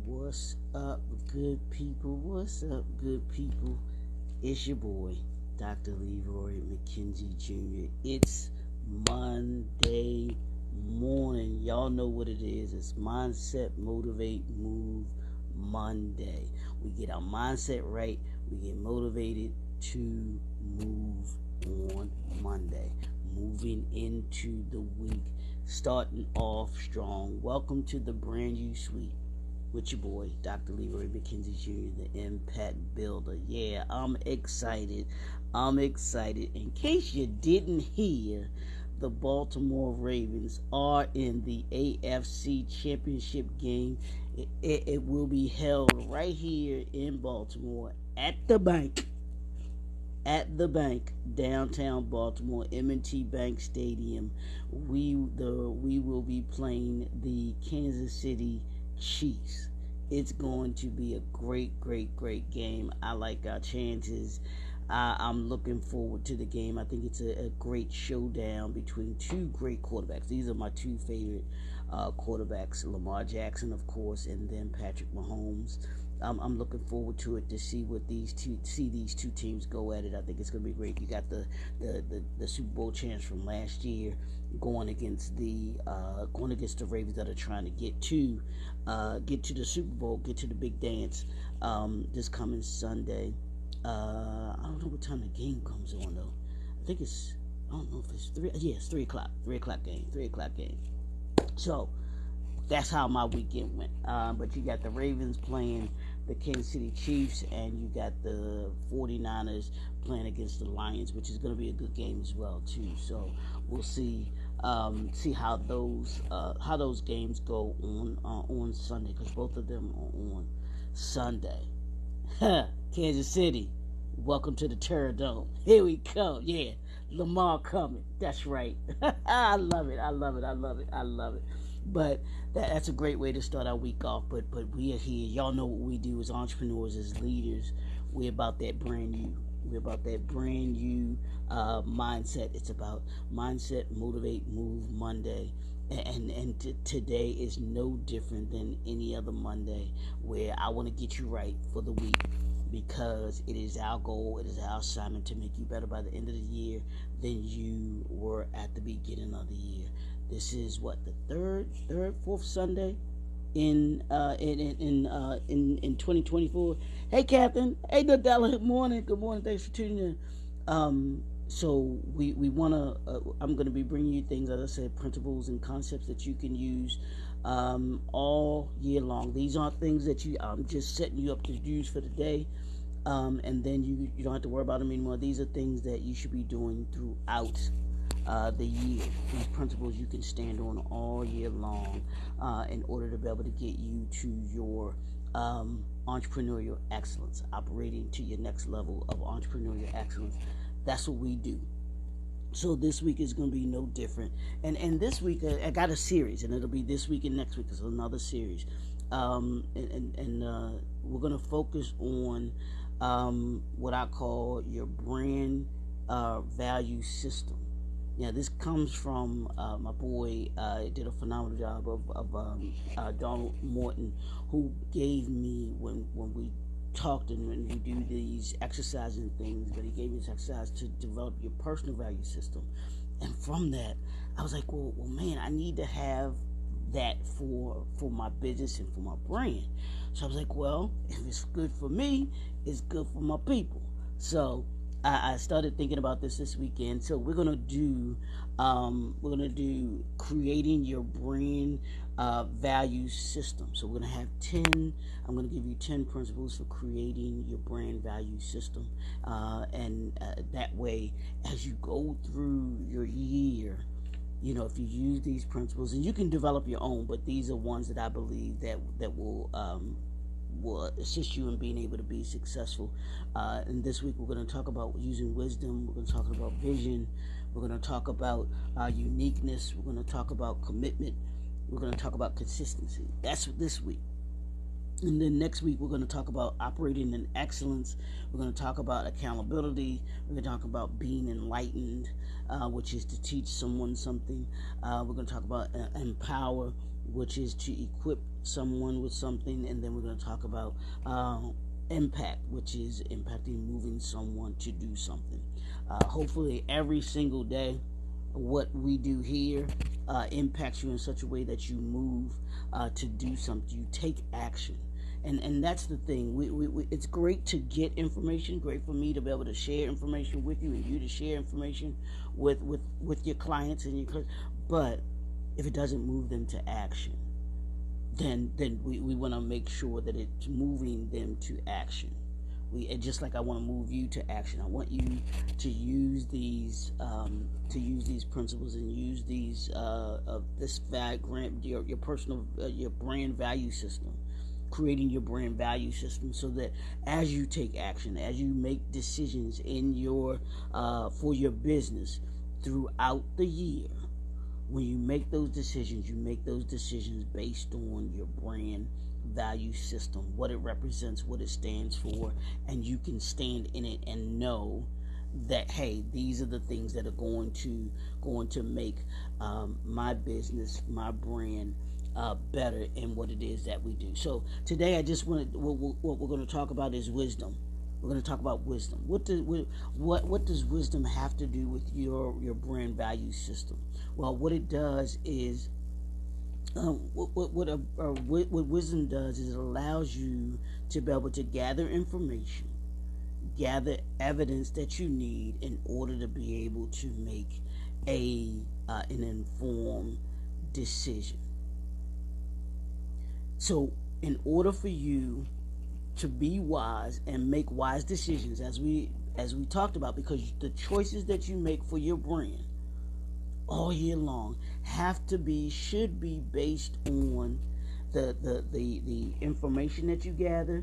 What's up, good people? What's up, good people? It's your boy, Dr. Leroy McKenzie Jr. It's Monday morning. Y'all know what it is. It's Mindset, Motivate, Move Monday. We get our mindset right. We get motivated to move on Monday. Moving into the week, starting off strong. Welcome to the brand new suite with your boy, Dr. Leroy McKenzie Jr., the Impact Builder. Yeah, I'm excited. In case you didn't hear, the Baltimore Ravens are in the AFC Championship game. It will be held right here in Baltimore at the bank. Downtown Baltimore, M&T Bank Stadium. We will be playing the Kansas City Chiefs. It's going to be a great game. I like our chances. I'm looking forward to the game. I think it's a great showdown between two great quarterbacks. These are my two favorite quarterbacks, Lamar Jackson, of course, and then Patrick Mahomes. I'm looking forward to it to see these two teams go at it. I think it's going to be great. You got the Super Bowl champs from last year going against the Ravens that are trying to get to the Super Bowl, get to the big dance this coming Sunday. I don't know what time the game comes on though. I don't know if it's 3. Yeah, it's 3:00. 3:00 game. 3:00 game. So that's how my weekend went. But you got the Ravens playing the Kansas City Chiefs, and you got the 49ers playing against the Lions, which is going to be a good game as well too. So we'll see how those games go on Sunday, because both of them are on Sunday. Kansas City, welcome to the Terror Dome. Here we come. Yeah, Lamar coming. That's right. I love it. But that's a great way to start our week off. But we are here. Y'all know what we do as entrepreneurs, as leaders. We're about that brand new. Mindset. It's about mindset, motivate, move Monday. And today is no different than any other Monday, where I want to get you right for the week, because it is our goal, it is our assignment to make you better by the end of the year than you were at the beginning of the year. This is what, the fourth Sunday in 2024. Hey, Catherine. Hey, Nadella. Good morning. Thanks for tuning in. So we want to. I'm going to be bringing you things, as I said, principles and concepts that you can use all year long. These aren't things that I'm just setting you up to use for the day, and then you don't have to worry about them anymore. These are things that you should be doing throughout the year. These principles you can stand on all year long in order to be able to get you to your entrepreneurial excellence, operating to your next level of entrepreneurial excellence. That's what we do. So this week is going to be no different. And this week I got a series, and it'll be this week and next week. It's another series. And we're going to focus on what I call your brand value system. Now, this comes from my boy, did a phenomenal job of Donald Morton, who gave me, when we talked and when we do these exercising things, but he gave me this exercise to develop your personal value system. And from that, I was like, well man, I need to have that for my business and for my brand. So I was like, well, if it's good for me, it's good for my people. So I started thinking about this weekend. So we're gonna do creating your brand value system. So we're gonna have 10. I'm gonna give you 10 principles for creating your brand value system, and that way, as you go through your year, if you use these principles, and you can develop your own, but these are ones that I believe that will assist you in being able to be successful. And this week we're going to talk about using wisdom. We're going to talk about vision. We're going to talk about uniqueness. We're going to talk about commitment. We're going to talk about consistency. That's this week. And then next week, we're going to talk about operating in excellence. We're going to talk about accountability. We're going to talk about being enlightened, which is to teach someone something. We're going to talk about empower. which is to equip someone with something, and then we're going to talk about impact, which is impacting, moving someone to do something. Hopefully, every single day, what we do here impacts you in such a way that you move to do something. You take action. And that's the thing. It's great to get information. Great for me to be able to share information with you, and you to share information with your clients and your. But if it doesn't move them to action, then we want to make sure that it's moving them to action. Just like I want to move you to action. I want you to use these principles and use these this your personal your brand value system, creating your brand value system, so that as you take action, as you make decisions in your for your business throughout the year, when you make those decisions based on your brand value system, what it represents, what it stands for, and you can stand in it and know that, hey, these are the things that are going to make my business, my brand better in what it is that we do. So today I just wanted, what we're going to talk about is wisdom. We're going to talk about wisdom. What does wisdom have to do with your brand value system? Well, what it does is what wisdom does is it allows you to be able to gather information, gather evidence that you need in order to be able to make an informed decision. So in order for you to be wise and make wise decisions, as we talked about, because the choices that you make for your brand all year long should be based on the information that you gather,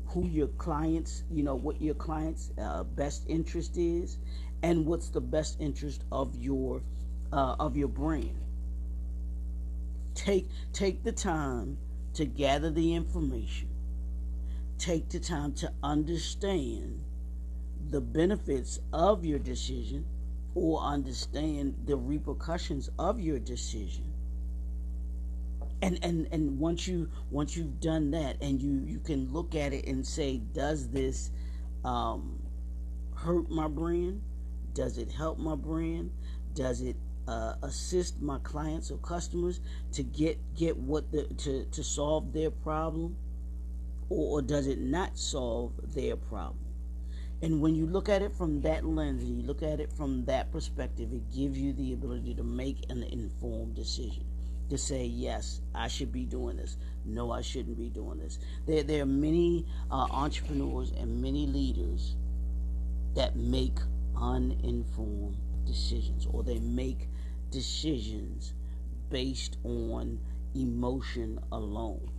who your clients, what your clients' best interest is, and what's the best interest of your brand. Take the time to gather the information. Take the time to understand the benefits of your decision, or understand the repercussions of your decision. And once you've done that, and you can look at it and say, does this hurt my brand? Does it help my brand? Does it assist my clients or customers to get to solve their problem, or does it not solve their problem? And when you look at it from that lens, and you look at it from that perspective, it gives you the ability to make an informed decision. To say, yes, I should be doing this. No, I shouldn't be doing this. There are many entrepreneurs and many leaders that make uninformed decisions, or they make decisions based on emotion alone.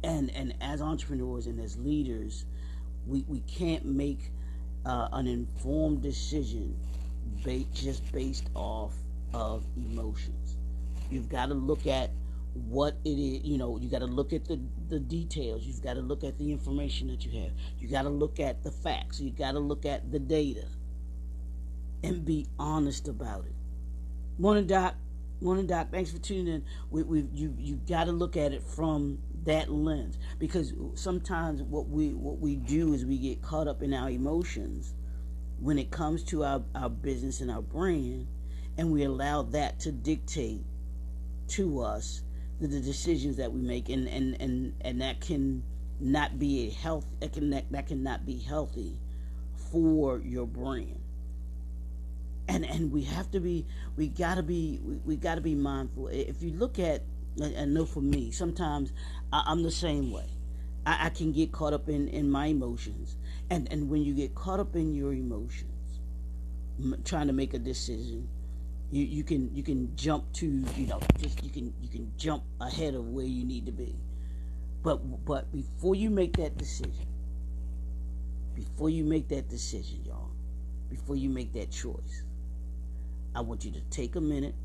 And as entrepreneurs and as leaders, we can't make an informed decision just based off of emotions. You've got to look at what it is. You got to look at the details. You've got to look at the information that you have. You got to look at the facts. You got to look at the data and be honest about it. Morning, Doc. Thanks for tuning in. You got to look at it from that lens, because sometimes what we do is we get caught up in our emotions when it comes to our business and our brand, and we allow that to dictate to us the decisions that we make, and that can not be that cannot be healthy for your brand. And we gotta be mindful. If you look at, I know for me, sometimes I'm the same way. I can get caught up in my emotions, and when you get caught up in your emotions, trying to make a decision, you can jump to you can jump ahead of where you need to be, but before you make that decision, y'all, before you make that choice, I want you to take a minute,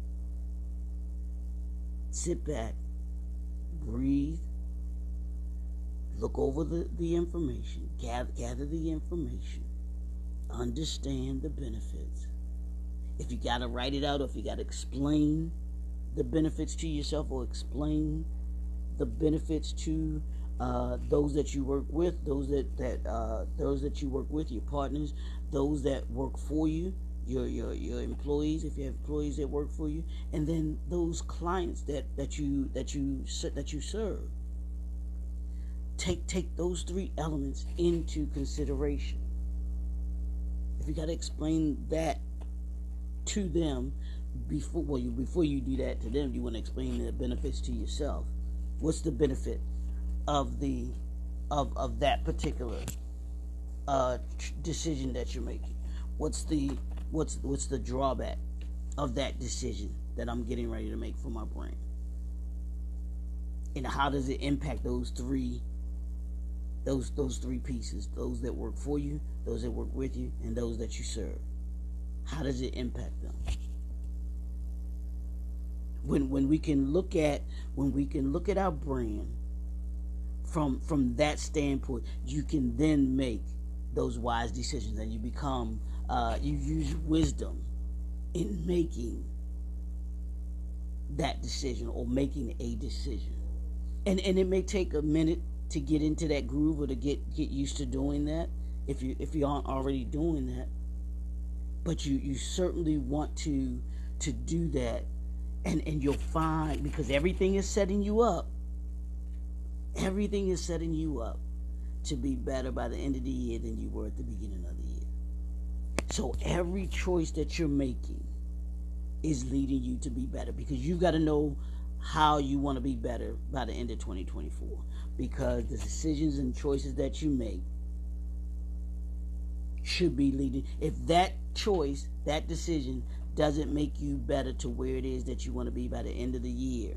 sit back, breathe, look over the information, gather the information, understand the benefits. If you got to write it out, or if you got to explain the benefits to yourself, or explain the benefits to those that you work with, those that you work with, your partners, those that work for you, your employees, if you have employees that work for you, and then those clients that you serve. Take those three elements into consideration. If you got to explain that to them before you do that to them, you want to explain the benefits to yourself. What's the benefit of that particular decision that you're making? What's the drawback of that decision that I'm getting ready to make for my brand? And how does it impact those three pieces? Those that work for you, those that work with you, and those that you serve. How does it impact them? When we can look at our brand from that standpoint, you can then make those wise decisions, and you become you use wisdom in making that decision, or making a decision. And it may take a minute to get into that groove, or to get used to doing that, if you aren't already doing that. But you certainly want to do that, and you'll find, because everything is setting you up to be better by the end of the year than you were at the beginning of the year. So every choice that you're making is leading you to be better, because you've got to know how you want to be better by the end of 2024, because the decisions and choices that you make should be leading. If that choice, that decision doesn't make you better to where it is that you want to be by the end of the year,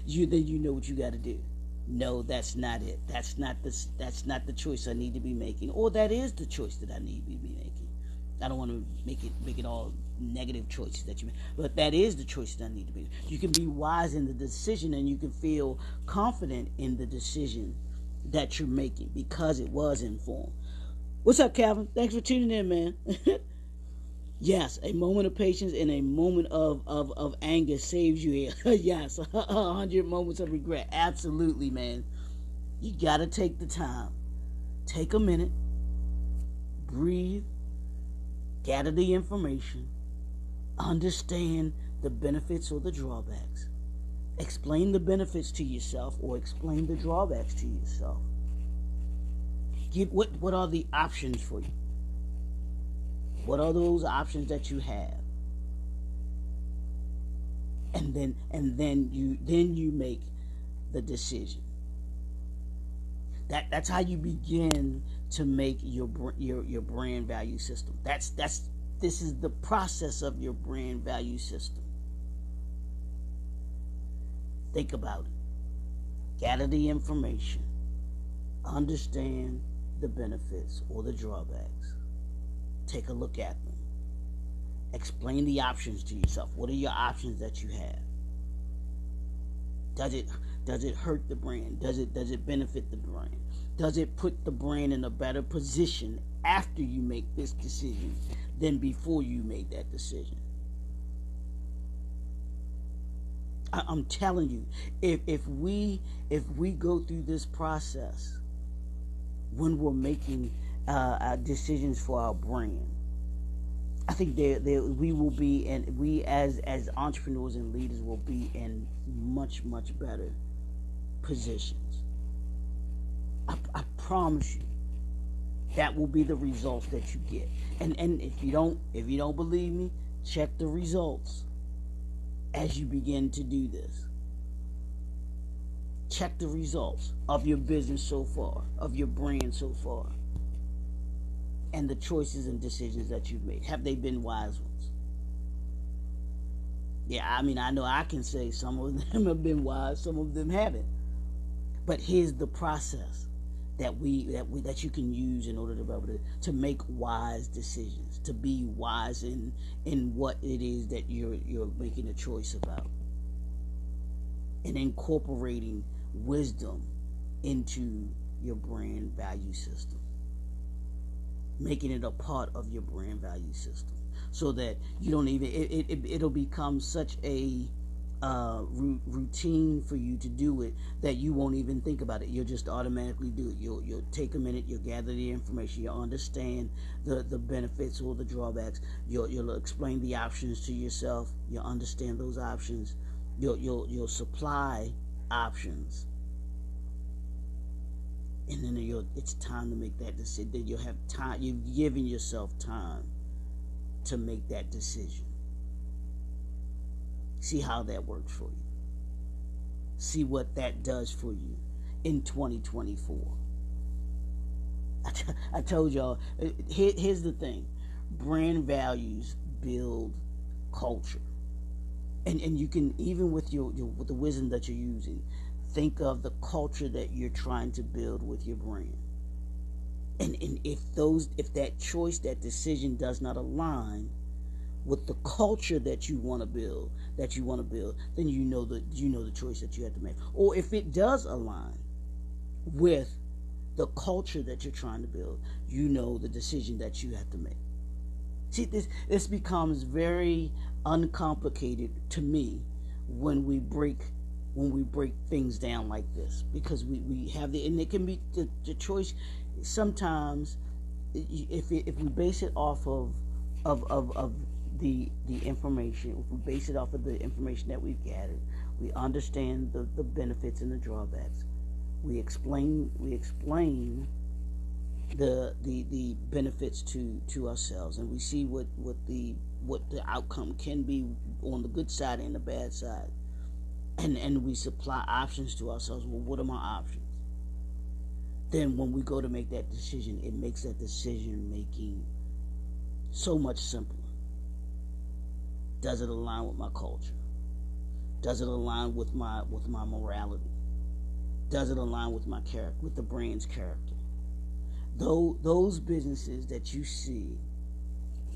you know what you got to do. No, that's not it. That's not the choice I need to be making, or that is the choice that I need to be making. I don't want to make it all negative choices that you make, but that is the choice that I need to be. You can be wise in the decision, and you can feel confident in the decision that you're making because it was informed. What's up, Calvin? Thanks for tuning in, man. Yes, a moment of patience and a moment of anger saves you here. Yes, 100 moments of regret. Absolutely, man. You got to take the time. Take a minute. Breathe. Gather the information. Understand the benefits or the drawbacks. Explain the benefits to yourself, or explain the drawbacks to yourself. What are the options for you? What are those options that you have? And then you make the decision. That's how you begin to make your brand value system. This is the process of your brand value system. Think about it. Gather the information. Understand the benefits or the drawbacks. Take a look at them. Explain the options to yourself. What are your options that you have? Does it hurt the brand? Does it benefit the brand? Does it put the brand in a better position after you make this decision than before you made that decision? I'm telling you, if we go through this process when we're making decisions for our brand, I think we will be, and we as entrepreneurs and leaders will be in much better positions. I promise you, that will be the results that you get. And if you don't believe me, check the results as you begin to do this. Check the results of your business so far, of your brand so far, and the choices and decisions that you've made. Have they been wise ones? Yeah, I mean, I know I can say some of them have been wise, some of them haven't. But here's the process that you can use in order to be able to make wise decisions, to be wise in what it is that you're making a choice about, and incorporating wisdom into your brand value system, making it a part of your brand value system. so that you don't even, it'll become such a routine for you to do it that you won't even think about it. You'll just automatically do it. You'll take a minute, you'll gather the information, you'll understand the benefits or the drawbacks, you'll explain the options to yourself, you'll understand those options, you'll supply options, and then it's time to make that decision. Then you'll have time, you've given yourself time to make that decision. See how that works for you. See what that does for you in 2024. I told y'all, here's the thing. Brand values build culture. And you can, even with with the wisdom that you're using, think of the culture that you're trying to build with your brand. And if that choice, that decision does not align with the culture that you want to build, then you know the choice that you have to make. Or if it does align with the culture that you're trying to build, you know the decision that you have to make. See, this becomes very uncomplicated to me when we break things down like this, because we have and it can be the choice sometimes. If we base it off of the information, if we base it off of the information that we've gathered, we understand the benefits and the drawbacks. We explain the benefits to ourselves, and we see what the outcome can be on the good side and the bad side, and we supply options to ourselves. Well, what are my options? Then when we go to make that decision, it makes that decision making so much simpler. Does it align with my culture? Does it align with my morality? Does it align with my character, with the brand's character? Though those businesses that you see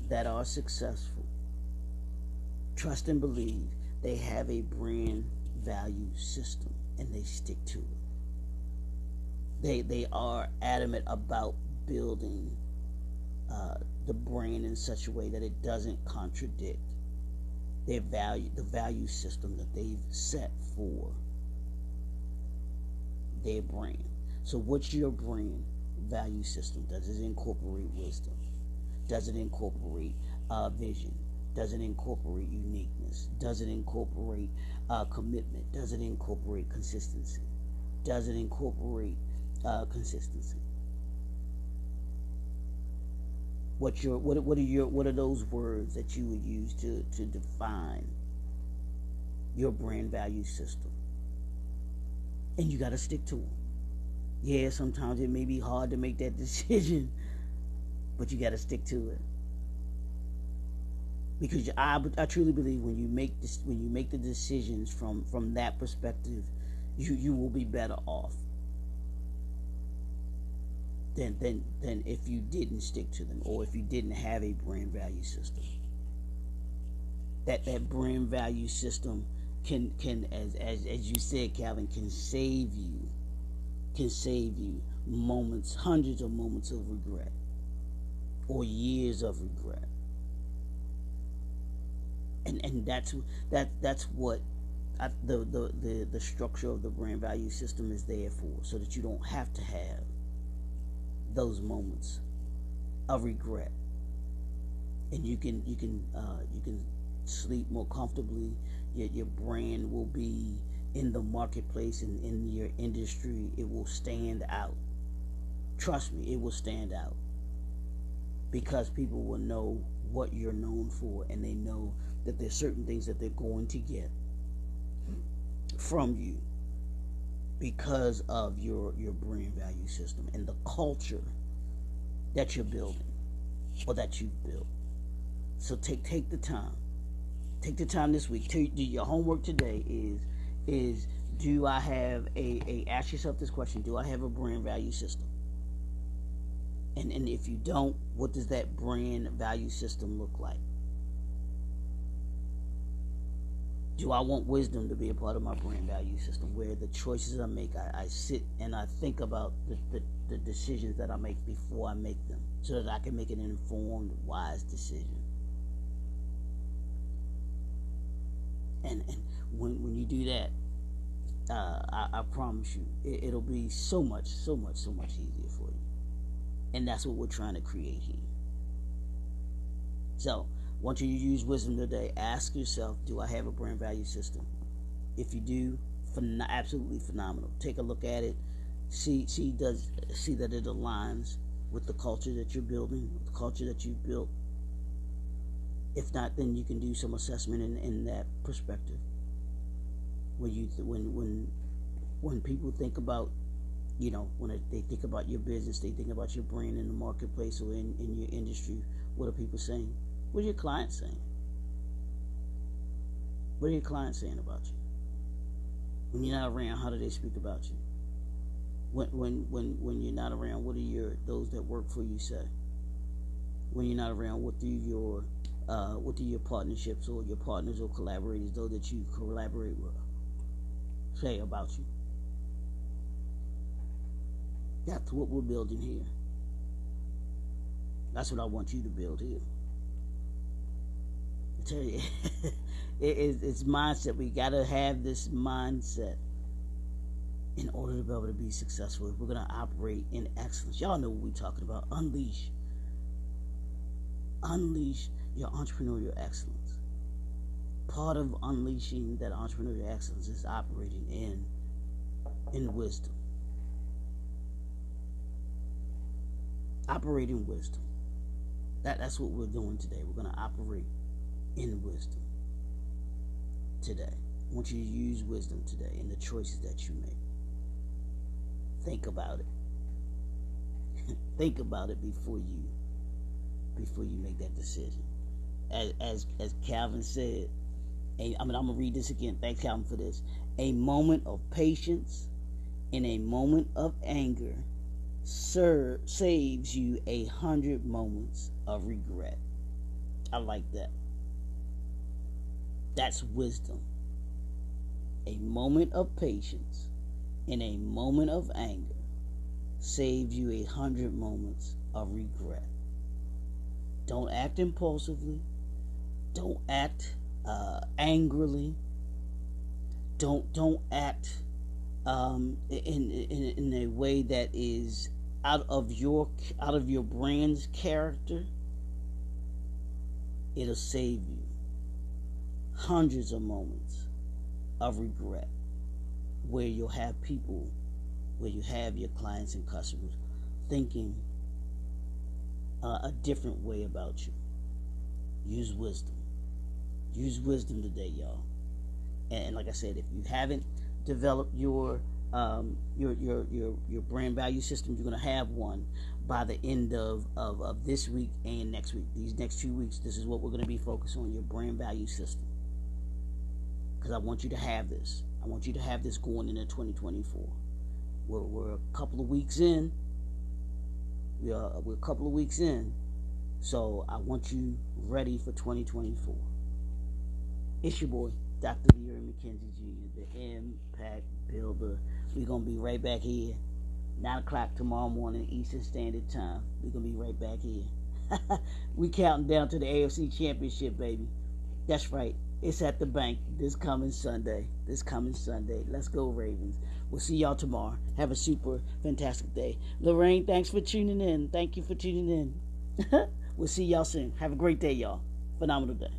that are successful, trust and believe they have a brand value system, and they stick to it. They are adamant about building the brand in such a way that it doesn't contradict the value system that they've set for their brand. So what's your brand value system? Does it incorporate wisdom? Does it incorporate vision? Does it incorporate uniqueness? Does it incorporate commitment? Does it incorporate consistency? Does it incorporate consistency? What are those words that you would use to define your brand value system? And you got to stick to them. Yeah, sometimes it may be hard to make that decision, but you got to stick to it. Because I truly believe when you make the decisions from that perspective, you will be better off than if you didn't stick to them, or if you didn't have a brand value system. That brand value system can as you said, Calvin, can save you moments, hundreds of moments of regret, or years of regret. And that's what the structure of the brand value system is there for, so that you don't have to have those moments of regret, and you can sleep more comfortably. Your brand will be in the marketplace and in your industry. It will stand out. Trust me, it will stand out, because people will know what you're known for, and they know that there's certain things that they're going to get from you because of your brand value system and the culture that you're building, or that you've built. So take the time. Take the time this week. Do your homework today is do I have ask yourself this question: do I have a brand value system? And if you don't, what does that brand value system look like? Do I want wisdom to be a part of my brand value system, where the choices I make, I sit and I think about the decisions that I make before I make them, so that I can make an informed, wise decision? And when you do that, I promise you, it'll be so much easier for you. And that's what we're trying to create here. So, once you use wisdom today, ask yourself, do I have a brand value system? If you do, absolutely phenomenal. Take a look at it. See that it aligns with the culture that you're building, with the culture that you've built. If not, then you can do some assessment in that perspective. When people think about, when they think about your business, they think about your brand in the marketplace or in your industry. What are people saying? What are your clients saying? What are your clients saying about you? When you're not around, how do they speak about you? When you're not around, what do those that work for you say? When you're not around, what do your partnerships or your partners or collaborators, those that you collaborate with, say about you? That's what we're building here. That's what I want you to build here. I tell you, it's mindset. We got to have this mindset in order to be able to be successful. If we're going to operate in excellence, y'all know what we're talking about. Unleash your entrepreneurial excellence. Part of unleashing that entrepreneurial excellence is operating in wisdom. Operate in wisdom. That's what we're doing today. We're going to operate in wisdom today. I want you to use wisdom today in the choices that you make. Think about it. Think about it before you make that decision. As Calvin said, I'm gonna read this again. Thanks, Calvin, for this. A moment of patience and a moment of anger saves you 100 moments of regret. I like that. That's wisdom. A moment of patience and a moment of anger saves you 100 moments of regret. Don't act impulsively. Don't act angrily. Don't act in a way that is out of your brand's character. It'll save you hundreds of moments of regret, where you'll have people, where you have your clients and customers thinking a different way about you. Use wisdom. Use wisdom today, y'all. And like I said, if you haven't developed your brand value system, you're going to have one by the end of this week and next week. These next 2 weeks, this is what we're going to be focused on, your brand value system. Because I want you to have this. I want you to have this going into 2024. We're a couple of weeks in. We're a couple of weeks in. So I want you ready for 2024. It's your boy, Dr. Leroy McKenzie Jr., the Impact Builder. We're going to be right back here, 9 o'clock tomorrow morning, Eastern Standard Time. We're going to be right back here. We counting down to the AFC Championship, baby. That's right. It's at the bank this coming Sunday. Let's go, Ravens. We'll see y'all tomorrow. Have a super fantastic day. Lorraine, thanks for tuning in. Thank you for tuning in. We'll see y'all soon. Have a great day, y'all. Phenomenal day.